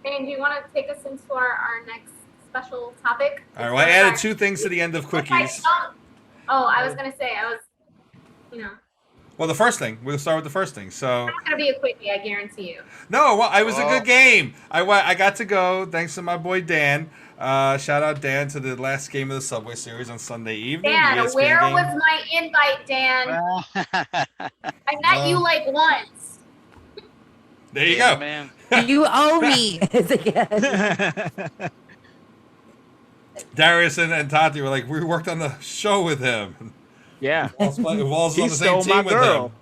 And do you want to take us into our next special topic? All right, well, I added 2 things to the end of quickies. Oh, I was going to say, Well, the first thing. We'll start with the first thing. So it's going to be a quickie, I guarantee you. No, well, it was a good game. I got to go thanks to my boy Dan. Shout out Dan to the last game of the Subway Series on Sunday evening. Dan, where was my invite, Dan? I met you like once. There you go. Man. You owe me. Darius and Tati were like, we worked on the show with him. Yeah. Walls on He the same stole my team with girl. him.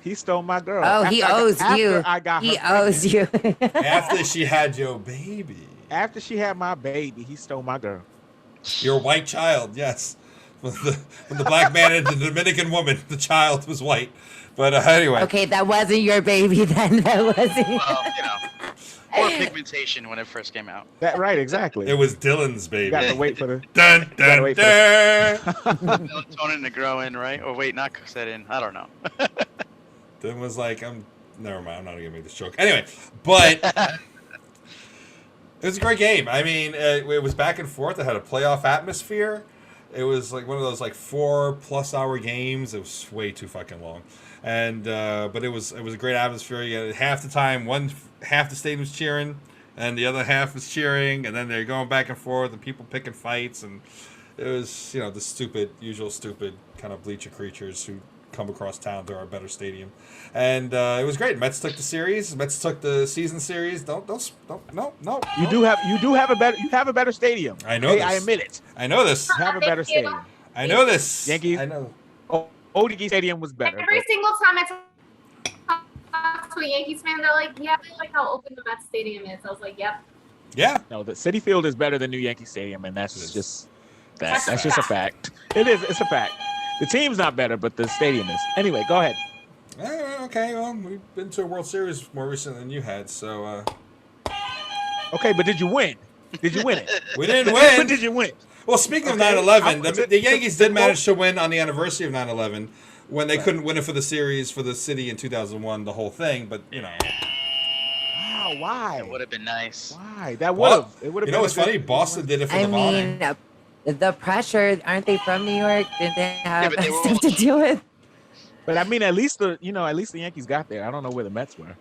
He stole my girl. Oh, he owes you. He owes you. After she had your baby. After she had my baby, he stole my girl. Your white child, yes. When the black man and the Dominican woman, the child was white. But anyway. Okay, that wasn't your baby then. That wasn't. Well, you know, or pigmentation when it first came out. That right, exactly. It was Dylan's baby. You got to wait for the. Dun dun dun. Melatonin to grow in, right? Or wait, not set in. I don't know. Dylan was like, never mind. I'm not gonna make this joke. Anyway, but it was a great game. I mean, it was back and forth. It had a playoff atmosphere. It was like one of those like 4+ hour games. It was way too fucking long. And but it was a great atmosphere. You had half the time, half the stadium was cheering, and the other half was cheering, and then they're going back and forth, and people picking fights, and it was the usual stupid kind of bleacher creatures who come across town to our better stadium, and it was great. Mets took the series. Mets took the season series. No. You do have a better stadium. I know. Hey, this. I admit it. I know this. You have a better stadium. I know this. Yankees. I know. Old Yankee Stadium was better. Every single time I talk to a Yankees fan, they're like, "Yeah, I like how open the Mets stadium is." I was like, "Yep." Yeah. No, the Citi Field is better than New Yankee Stadium, and that's just a fact. It is. It's a fact. The team's not better, but the stadium is. Anyway, go ahead. Okay, well, we've been to a World Series more recently than you had, so. Okay, but did you win? Did you win it? We didn't win. But did you win? Well, speaking of 9/11, the Yankees did manage to win on the anniversary of 9/11 when they couldn't win it for the series for the city in 2001, the whole thing. But Wow, why? It would have been nice. Why? That would have. It would have. You know what's funny? Boston did it for I the bombing. mean, the pressure. Aren't they from New York? Did they have but they were stuff to deal with? But I mean, at least the Yankees got there. I don't know where the Mets were.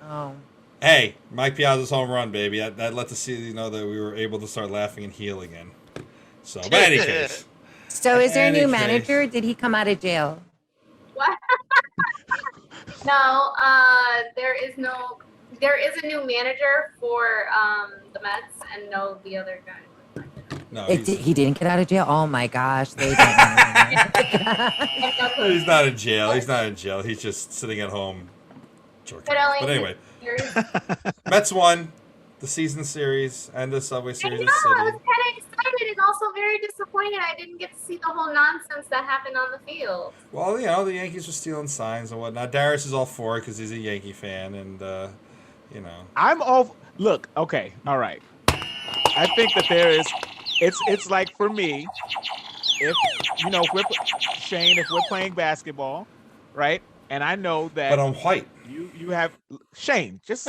Oh. Hey, Mike Piazza's home run, baby. That let the city know that we were able to start laughing and heal again. So, but in any case. So, is there a new Any manager? Did he come out of jail? What? No, there is a new manager for the Mets, and no, the other guy. No, He didn't get out of jail. Oh my gosh, they don't know. he's not in jail. He's not in jail. He's just sitting at home. But anyway, Mets won the season series and the Subway Series. I know, I was kind of excited and also very disappointed I didn't get to see the whole nonsense that happened on the field. Well, the Yankees were stealing signs and whatnot. Darius is all for it because he's a Yankee fan, and I'm all. Look, okay, all right. I think that there is. It's like for me, if Shane, if we're playing basketball, right, and I know that. But I'm white. You have Shane. Just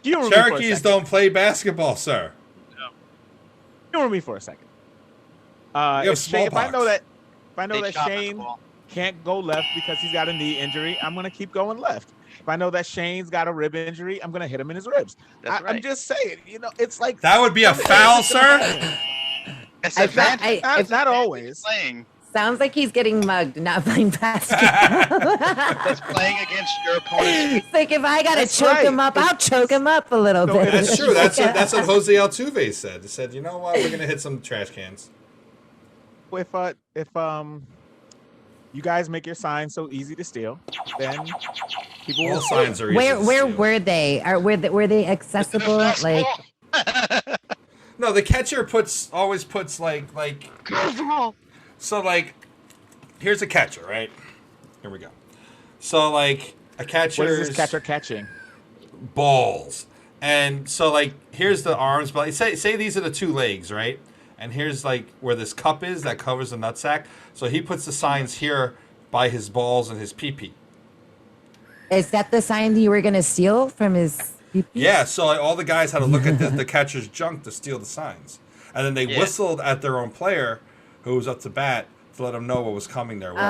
humor Cherokees don't play basketball, sir. No. Humor me for a second. If I know that Shane can't go left because he's got a knee injury, I'm gonna keep going left. If I know that Shane's got a rib injury, I'm gonna hit him in his ribs. That's right. I'm just saying, it's like that would be a foul, sir. It's not always playing. Sounds like he's getting mugged, not playing basketball. That's playing against your opponent. It's like if I gotta choke him up, I'll choke him up a little bit. That's true. That's what Jose Altuve said. He said, you know what, we're gonna hit some trash cans. If you guys make your signs so easy to steal, then people will. All signs are easy Where to steal. were they? Were they accessible? Like no, the catcher always puts like so like here's a catcher, right? Here we go. So like a catcher. What is this catcher catching? Balls. And so like here's the arms, but say these are the two legs, right? And here's like where this cup is that covers the nutsack. So he puts the signs here by his balls and his pee-pee. Is that the sign you were gonna steal from his? Yeah, so like, all the guys had to look at the catcher's junk to steal the signs. And then they whistled at their own player who was up to bat to let them know what was coming their way. They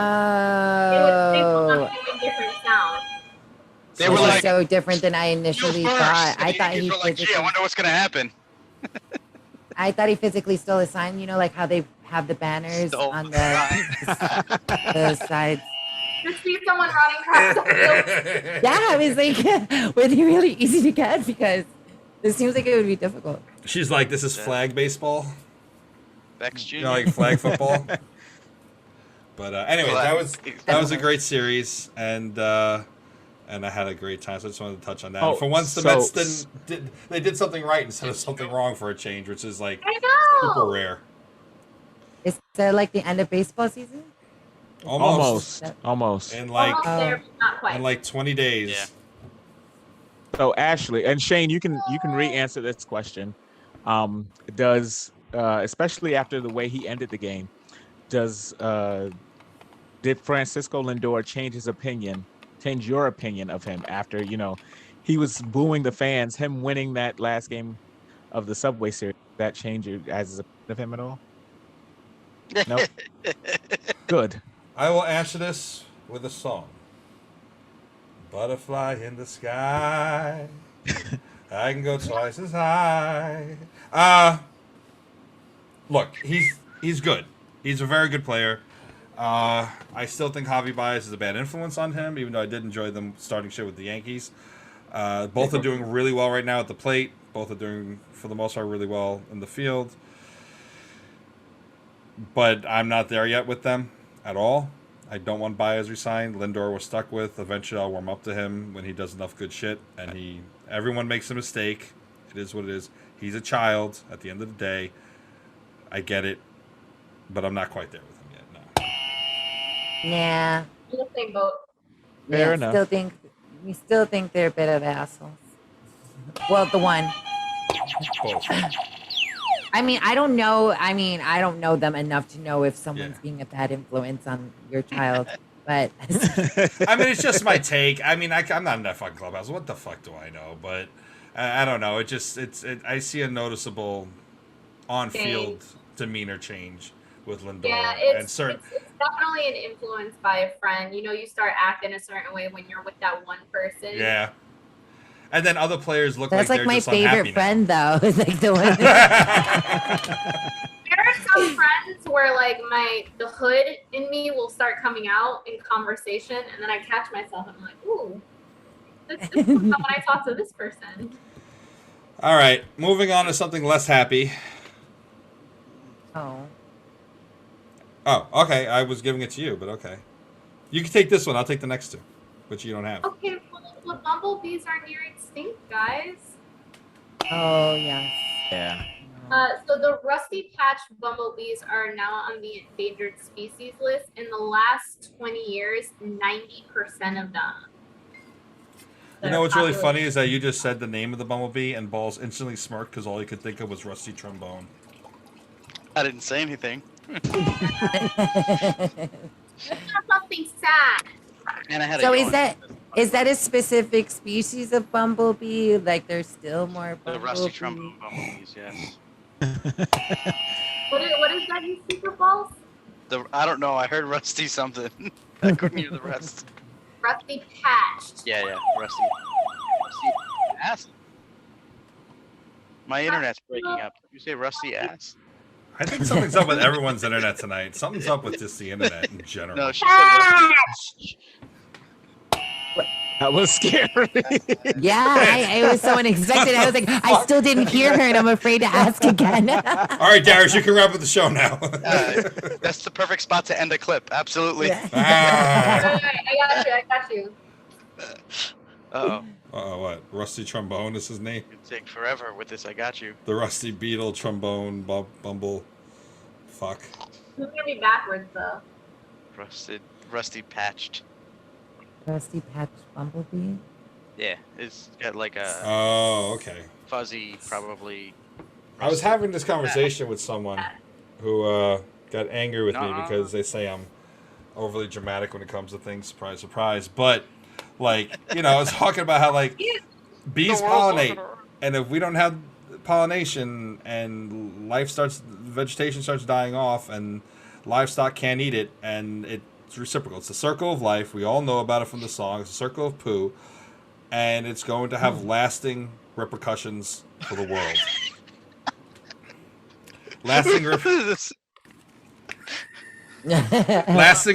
were doing different sounds. They were like, so different than I initially thought. I thought he were like, gee, I wonder what's gonna happen. I thought he physically stole a sign. You know, like how they have the banners on the sides. Just see someone running across the field. Yeah, I was like, would be really easy to get because it seems like it would be difficult. She's like, this is flag baseball. Bex Jr. You know, like flag football. But anyway, that was a great series, and I had a great time. So I just wanted to touch on that. And for once, the Mets did something right instead of something wrong for a change, which is like super rare. Is that like the end of baseball season? Almost. In like there, but not quite. in like 20 days. Yeah. So Ashley and Shane, you can re-answer this question. Does especially after the way he ended the game, did Francisco Lindor change your opinion of him after, he was booing the fans, him winning that last game of the Subway Series? That change your guys' opinion of him at all? Nope. Good. I will answer this with a song. Butterfly in the sky. I can go twice as high. Look, he's good. He's a very good player. I still think Javi Baez is a bad influence on him, even though I did enjoy them starting shit with the Yankees. Both are doing really well right now at the plate. Both are doing, for the most part, really well in the field. But I'm not there yet with them at all. I don't want Baez resigned. Lindor was stuck with. Eventually, I'll warm up to him when he does enough good shit. And everyone makes a mistake. It is what it is. He's a child at the end of the day. I get it. But I'm not quite there with him yet, no. Nah. In the same boat. Fair enough. We still think they're a bit of assholes. Well, the one. Both. I mean, I don't know them enough to know if someone's being a bad influence on your child. But I mean, it's just my take. I mean, I'm not in that fucking clubhouse. What the fuck do I know? But I don't know. I see a noticeable on-field demeanor change with Lindor. Yeah, it's definitely an influence by a friend. You start acting a certain way when you're with that one person. Yeah. And then other players look that's like like they're my just unhappy favorite friend, though. It's like the one. There are some friends where like the hood in me will start coming out in conversation, and then I catch myself and I'm like, ooh, this comes out when I talk to this person. All right, moving on to something less happy. Oh, okay. I was giving it to you, but okay. You can take this one. I'll take the next two, which you don't have. Okay, well, bumblebees are near extinct, guys. oh yeah. Yeah. So the rusty patched bumblebees are now on the endangered species list. In the last 20 years, 90% of them. You know what's really funny is that you just said the name of the bumblebee and Balls instantly smirked because all he could think of was Rusty Trombone. I didn't say anything. It's not something sad. And I had So a is that a specific species of bumblebee? Like there's still more the bumblebees? rusty trombone bumblebees, yes. What is that, you super balls? I don't know. I heard rusty something. I couldn't hear the rest. Rusty patched. Yeah, rusty ass. My internet's breaking up. You say rusty ass? I think something's up with everyone's internet tonight. Something's up with just the internet in general. No, she said rusty. That was scary. Yeah, it was so unexpected. I was like, I still didn't hear her, and I'm afraid to ask again. All right, Darius, you can wrap up the show now. That's the perfect spot to end a clip. Absolutely. Ah. I got you. Uh-oh. What? Rusty Trombone is his name? It'll take forever with this. I got you. The Rusty Beetle Trombone Bumble. Fuck. It's gonna be backwards though. Rusty patched. Rusty patched bumblebee. Yeah, it's got like a Oh, okay. fuzzy, probably. I was having this conversation with someone who got angry with me because they say I'm overly dramatic when it comes to things. Surprise, surprise. But, like, I was talking about how, like, bees The world's pollinate, looking around. and if we don't have pollination and vegetation starts dying off, and livestock can't eat it, and it's reciprocal. It's the circle of life. We all know about it from the song. It's a circle of poo, and it's going to have lasting repercussions for the world. lasting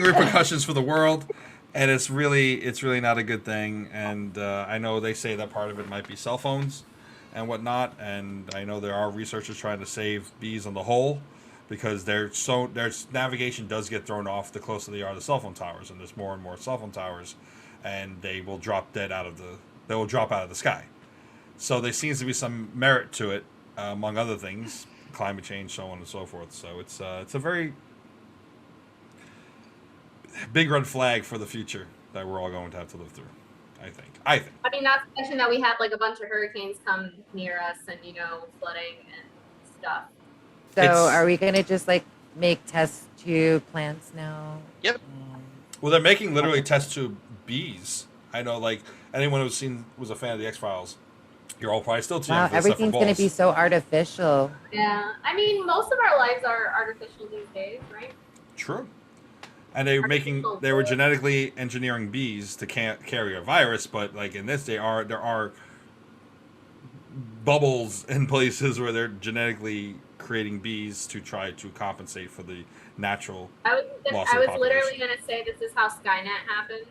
repercussions for the world, and it's really not a good thing. And I know they say that part of it might be cell phones and whatnot, and I know there are researchers trying to save bees on the whole, because their navigation does get thrown off the closer they are to cell phone towers, and there's more and more cell phone towers, and they will drop out of the sky. So there seems to be some merit to it, among other things, climate change, so on and so forth. So it's a very big red flag for the future that we're all going to have to live through. I think. I mean, not to mention that we had like a bunch of hurricanes come near us, and flooding and stuff. So are we gonna just like make test tube plants now? Yep. Well, they're making literally test tube bees. I know, like anyone who's was a fan of the X-Files, you're all probably still too young Wow, for this stuff for everything's gonna balls. be so artificial. Yeah, I mean, most of our lives are artificial these days, right? True. And they were genetically engineering bees to carry a virus, but like in this, there are bubbles in places where they're genetically creating bees to try to compensate for the natural loss of I was population. literally gonna say this is how Skynet happens.